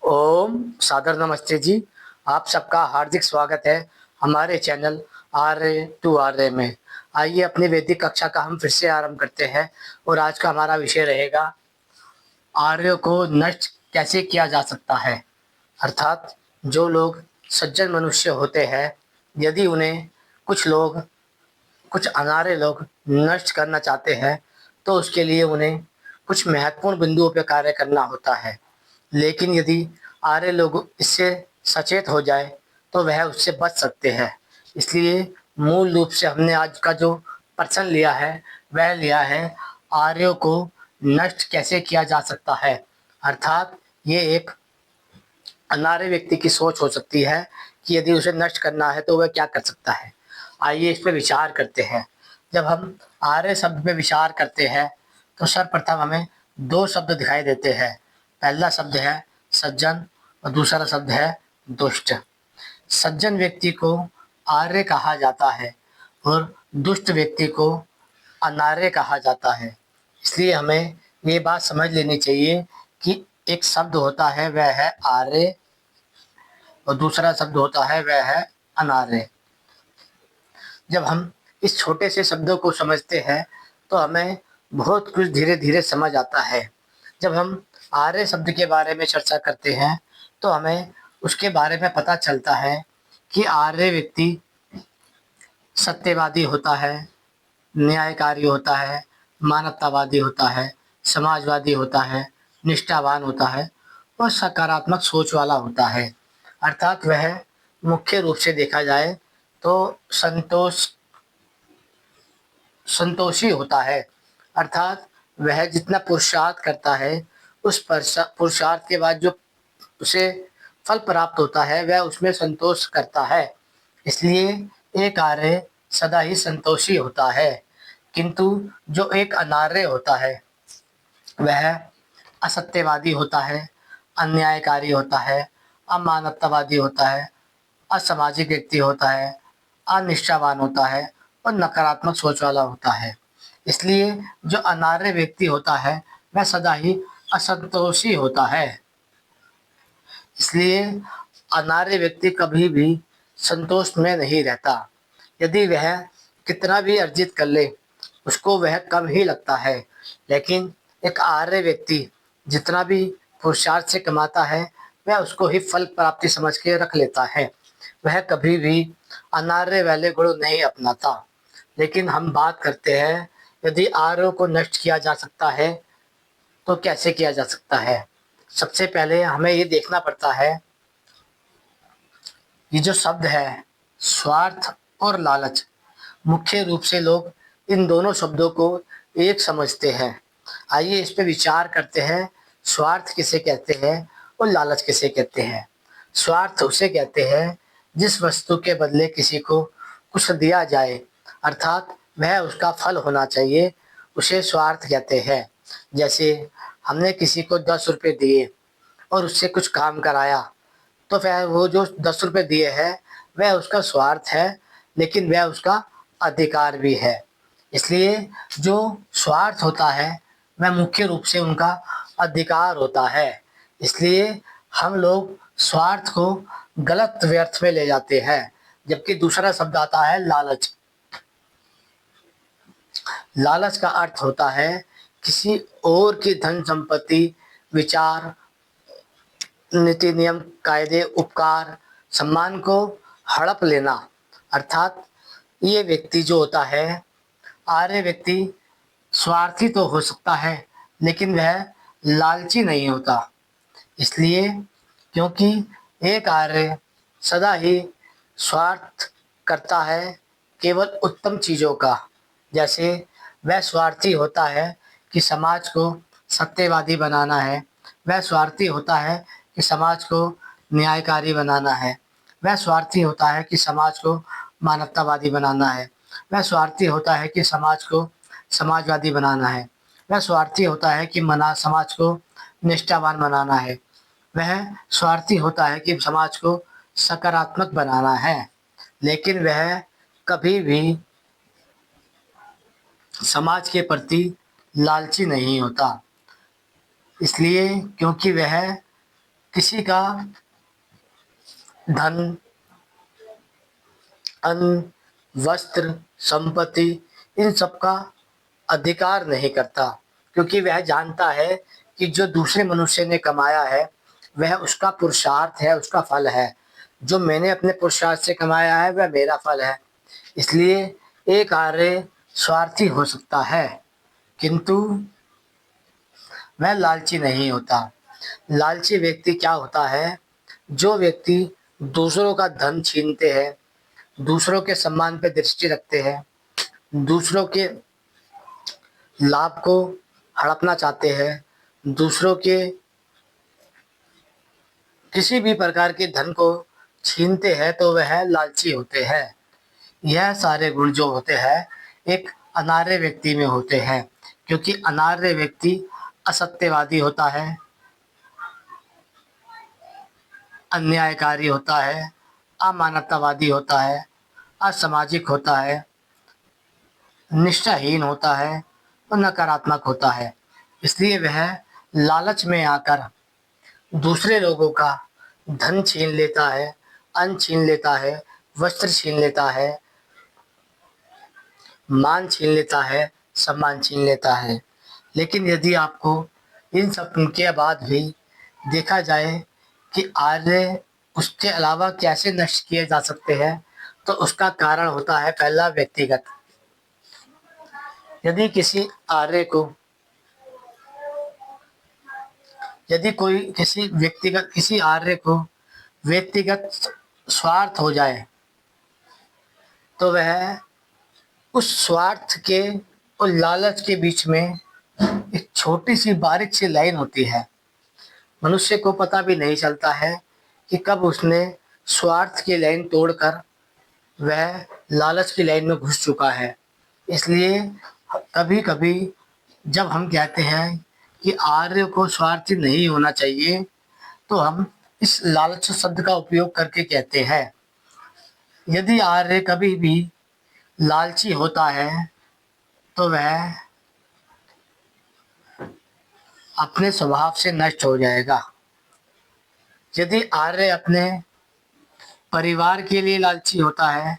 ओम सादर नमस्ते जी। आप सबका हार्दिक स्वागत है हमारे चैनल आर्य टू आर्य में। आइए अपनी वैदिक कक्षा का हम फिर से आरंभ करते हैं और आज का हमारा विषय रहेगा आर्यों को नष्ट कैसे किया जा सकता है। अर्थात जो लोग सज्जन मनुष्य होते हैं, यदि उन्हें कुछ अनार्य लोग नष्ट करना चाहते हैं तो उसके लिए उन्हें कुछ महत्वपूर्ण बिंदुओं पर कार्य करना होता है। लेकिन यदि आर्य लोग इससे सचेत हो जाए तो वह उससे बच सकते हैं। इसलिए मूल रूप से हमने आज का जो प्रश्न लिया है वह लिया है आर्यों को नष्ट कैसे किया जा सकता है। अर्थात ये एक अनार्य व्यक्ति की सोच हो सकती है कि यदि उसे नष्ट करना है तो वह क्या कर सकता है। आइए इस पर विचार करते हैं। जब हम आर्य शब्द पे विचार करते हैं तो सर्वप्रथम हमें दो शब्द दिखाई देते हैं। पहला शब्द है सज्जन और दूसरा शब्द है दुष्ट। सज्जन व्यक्ति को आर्य कहा जाता है और दुष्ट व्यक्ति को अनार्य कहा जाता है। इसलिए हमें ये बात समझ लेनी चाहिए कि एक शब्द होता है वह है आर्य और दूसरा शब्द होता है वह है अनार्य। जब हम इस छोटे से शब्दों को समझते हैं तो हमें बहुत कुछ धीरे धीरे समझ आता है। जब हम आर्य शब्द के बारे में चर्चा करते हैं तो हमें उसके बारे में पता चलता है कि आर्य व्यक्ति सत्यवादी होता है, न्यायकारी होता है, मानवतावादी होता है, समाजवादी होता है, निष्ठावान होता है और सकारात्मक सोच वाला होता है। अर्थात वह मुख्य रूप से देखा जाए तो संतोषी होता है। अर्थात वह जितना पुरुषार्थ करता है उस पुरुषार्थ के बाद जो उसे फल प्राप्त होता है वह उसमें संतोष करता है। इसलिए एक आर्य सदा ही संतोषी होता है। किंतु जो एक अनार्य होता है वह असत्यवादी होता है, अन्यायकारी होता है, अमानवतावादी होता है, असामाजिक व्यक्ति होता है, अनिष्ठावान होता है और नकारात्मक सोच वाला होता है। इसलिए जो अनार्य व्यक्ति होता है वह सदा ही असंतोषी होता है। इसलिए अनार्य व्यक्ति कभी भी संतोष में नहीं रहता। यदि वह कितना भी अर्जित कर ले उसको वह कम ही लगता है। लेकिन एक आर्य व्यक्ति जितना भी पुरुषार्थ से कमाता है वह उसको ही फल प्राप्ति समझ के रख लेता है। वह कभी भी अनार्य वाले गुण नहीं अपनाता। लेकिन हम बात करते हैं यदि आर्यों को नष्ट किया जा सकता है तो कैसे किया जा सकता है। सबसे पहले हमें ये देखना पड़ता है ये जो शब्द है स्वार्थ और लालच, मुख्य रूप से लोग इन दोनों शब्दों को एक समझते हैं। आइए इस पे विचार करते हैं स्वार्थ किसे कहते हैं और लालच किसे कहते हैं। स्वार्थ उसे कहते हैं जिस वस्तु के बदले किसी को कुछ दिया जाए, अर्थात वह उसका फल होना चाहिए, उसे स्वार्थ कहते हैं। जैसे हमने किसी को 10 रुपये दिए और उससे कुछ काम कराया तो वह वो जो 10 रुपये दिए हैं वह उसका स्वार्थ है, लेकिन वह उसका अधिकार भी है। इसलिए जो स्वार्थ होता है वह मुख्य रूप से उनका अधिकार होता है। इसलिए हम लोग स्वार्थ को गलत व्यर्थ में ले जाते हैं। जबकि दूसरा शब्द आता है लालच। लालच का अर्थ होता है किसी और की धन संपत्ति, विचार, नीति नियम, कायदे, उपकार, सम्मान को हड़प लेना। अर्थात ये व्यक्ति जो होता है आर्य व्यक्ति स्वार्थी तो हो सकता है लेकिन वह लालची नहीं होता। इसलिए क्योंकि एक आर्य सदा ही स्वार्थ करता है केवल उत्तम चीज़ों का। जैसे वह स्वार्थी होता है कि समाज को सत्यवादी बनाना है, वह स्वार्थी होता है कि समाज को न्यायकारी बनाना है, वह स्वार्थी होता है कि समाज को मानवतावादी बनाना है, वह स्वार्थी होता है कि समाज को समाजवादी बनाना है, वह स्वार्थी होता है कि मना समाज को निष्ठावान बनाना है, वह स्वार्थी होता है कि समाज को सकारात्मक बनाना है। लेकिन वह कभी भी समाज के प्रति लालची नहीं होता। इसलिए क्योंकि वह किसी का धन, अन्न, वस्त्र, संपत्ति, इन सब का अधिकार नहीं करता, क्योंकि वह जानता है कि जो दूसरे मनुष्य ने कमाया है वह उसका पुरुषार्थ है, उसका फल है। जो मैंने अपने पुरुषार्थ से कमाया है वह मेरा फल है। इसलिए एक आर्य स्वार्थी हो सकता है, किंतु वह लालची नहीं होता। लालची व्यक्ति क्या होता है? जो व्यक्ति दूसरों का धन छीनते हैं, दूसरों के सम्मान पे दृष्टि रखते हैं, दूसरों के लाभ को हड़पना चाहते हैं, दूसरों के किसी भी प्रकार के धन को छीनते हैं, तो वह लालची होते हैं। यह सारे गुण जो होते हैं एक अनार्य व्यक्ति में होते हैं, क्योंकि अनार्य व्यक्ति असत्यवादी होता है, अन्यायकारी होता है, अमानवतावादी होता है, असामाजिक होता है, निष्ठाहीन होता है और नकारात्मक होता है। इसलिए वह लालच में आकर दूसरे लोगों का धन छीन लेता है, अन्न छीन लेता है, वस्त्र छीन लेता है, मान छीन लेता है, सम्मान छीन लेता है। लेकिन यदि आपको इन सब के बाद भी देखा जाए कि आर्य उसके अलावा कैसे नष्ट किए जा सकते हैं, तो उसका कारण होता है पहला व्यक्तिगत। यदि किसी आर्य को, यदि कोई किसी आर्य को व्यक्तिगत स्वार्थ हो जाए, तो वह उस स्वार्थ के और लालच के बीच में एक छोटी सी बारीक सी लाइन होती है। मनुष्य को पता भी नहीं चलता है कि कब उसने स्वार्थ की लाइन तोड़कर वह लालच की लाइन में घुस चुका है। इसलिए कभी कभी जब हम कहते हैं कि आर्य को स्वार्थी नहीं होना चाहिए, तो हम इस लालच शब्द का उपयोग करके कहते हैं। यदि आर्य कभी भी लालची होता है, तो वह अपने स्वभाव से नष्ट हो जाएगा। यदि आर्य अपने परिवार के लिए लालची होता है,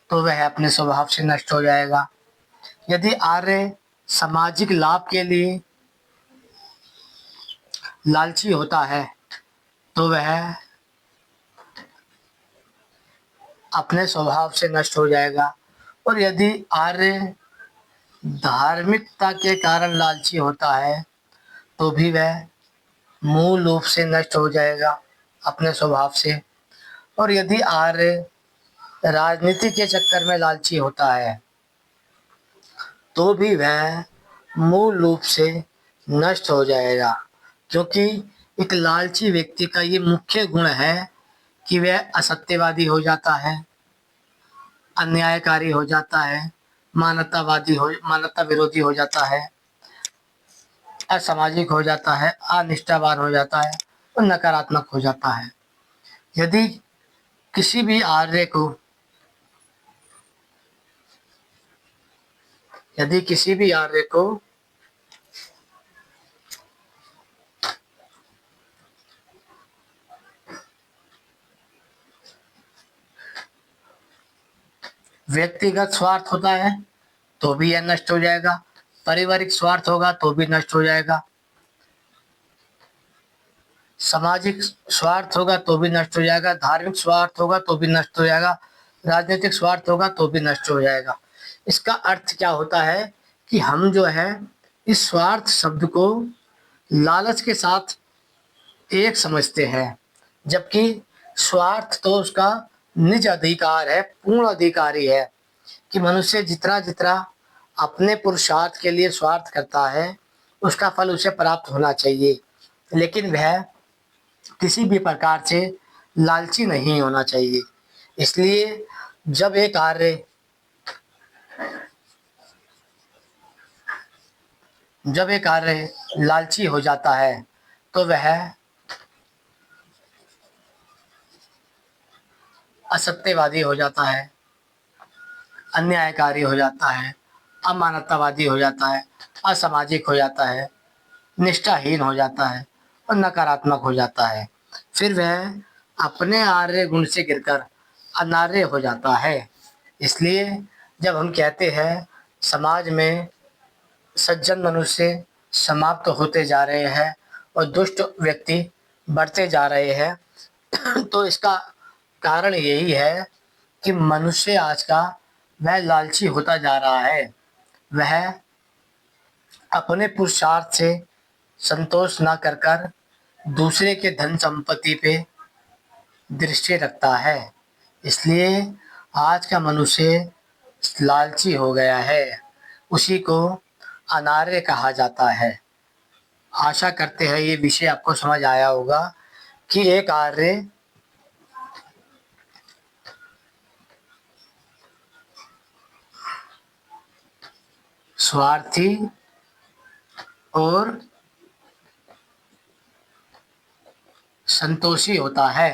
तो वह अपने स्वभाव से नष्ट हो जाएगा। यदि आर्य सामाजिक लाभ के लिए लालची होता है, तो वह अपने स्वभाव से नष्ट हो जाएगा। और यदि आर्य धार्मिकता के कारण लालची होता है, तो भी वह मूल रूप से नष्ट हो जाएगा अपने स्वभाव से। और यदि आर्य राजनीति के चक्कर में लालची होता है, तो भी वह मूल रूप से नष्ट हो जाएगा, क्योंकि एक लालची व्यक्ति का ये मुख्य गुण है कि वह असत्यवादी हो जाता है, अन्यायकारी हो जाता है, मानवता विरोधी हो जाता है, असामाजिक हो जाता है, अनिष्ठावान हो जाता है और नकारात्मक हो जाता है। यदि किसी भी आर्य को यदि किसी भी आर्य को व्यक्तिगत स्वार्थ होता है, तो भी यह नष्ट हो जाएगा। पारिवारिक स्वार्थ होगा तो भी नष्ट हो जाएगा। सामाजिक स्वार्थ होगा तो भी नष्ट हो जाएगा। धार्मिक स्वार्थ होगा तो भी नष्ट हो जाएगा। राजनीतिक स्वार्थ होगा तो भी नष्ट हो जाएगा। इसका अर्थ क्या होता है कि हम जो है इस स्वार्थ शब्द को लालच के साथ एक समझते हैं, जबकि स्वार्थ तो उसका निज अधिकार है, पूर्ण अधिकारी है, कि मनुष्य जितना जितना अपने पुरुषार्थ के लिए स्वार्थ करता है उसका फल उसे प्राप्त होना चाहिए, लेकिन वह किसी भी प्रकार से लालची नहीं होना चाहिए। इसलिए जब एक आर्य लालची हो जाता है, तो वह असत्यवादी हो जाता है, अन्यायकारी हो जाता है, अमानवतावादी हो जाता है, असामाजिक हो जाता है, निष्ठाहीन हो जाता है और नकारात्मक हो जाता है। फिर वह अपने आर्य गुण से गिरकर अनार्य हो जाता है। इसलिए जब हम कहते हैं समाज में सज्जन मनुष्य समाप्त होते जा रहे हैं और दुष्ट व्यक्ति बढ़ते जा रहे हैं तो इसका कारण यही है कि मनुष्य आज का वह लालची होता जा रहा है। वह अपने पुरुषार्थ से संतोष ना कर कर दूसरे के धन संपत्ति पे दृष्टि रखता है। इसलिए आज का मनुष्य लालची हो गया है। उसी को अनार्य कहा जाता है। आशा करते हैं ये विषय आपको समझ आया होगा कि एक आर्य स्वार्थी और संतोषी होता है।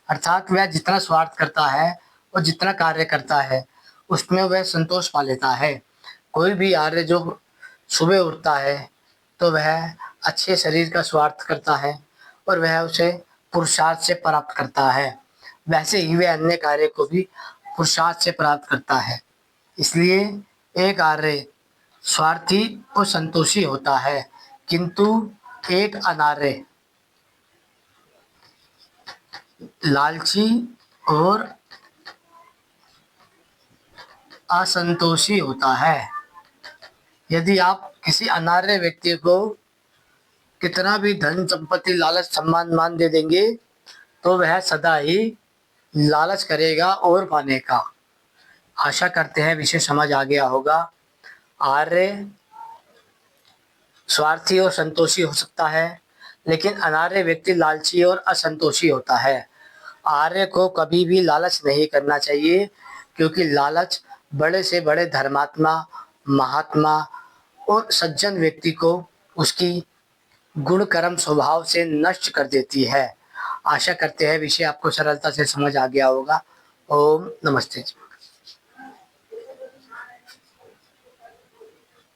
अर्थात वह जितना स्वार्थ करता है और जितना कार्य करता है उसमें वह संतोष पा लेता है। कोई भी आर्य जो सुबह उठता है तो वह अच्छे शरीर का स्वार्थ करता है और वह उसे पुरुषार्थ से प्राप्त करता है। वैसे ही वह अन्य कार्य को भी पुरुषार्थ से प्राप्त करता है। इसलिए एक आर्य स्वार्थी और संतोषी होता है, किंतु एक अनार्य लालची और असंतोषी होता है। यदि आप किसी अनार्य व्यक्ति को कितना भी धन संपत्ति लालच सम्मान मान दे देंगे तो वह सदा ही लालच करेगा और पाने का। आशा करते हैं विषय समझ आ गया होगा। आर्य स्वार्थी और संतोषी हो सकता है, लेकिन अनार्य व्यक्ति लालची और असंतोषी होता है। आर्य को कभी भी लालच नहीं करना चाहिए, क्योंकि लालच बड़े से बड़े धर्मात्मा, महात्मा और सज्जन व्यक्ति को उसकी गुण कर्म स्वभाव से नष्ट कर देती है। आशा करते हैं विषय आपको सरलता से समझ आ गया होगा। ओम नमस्ते।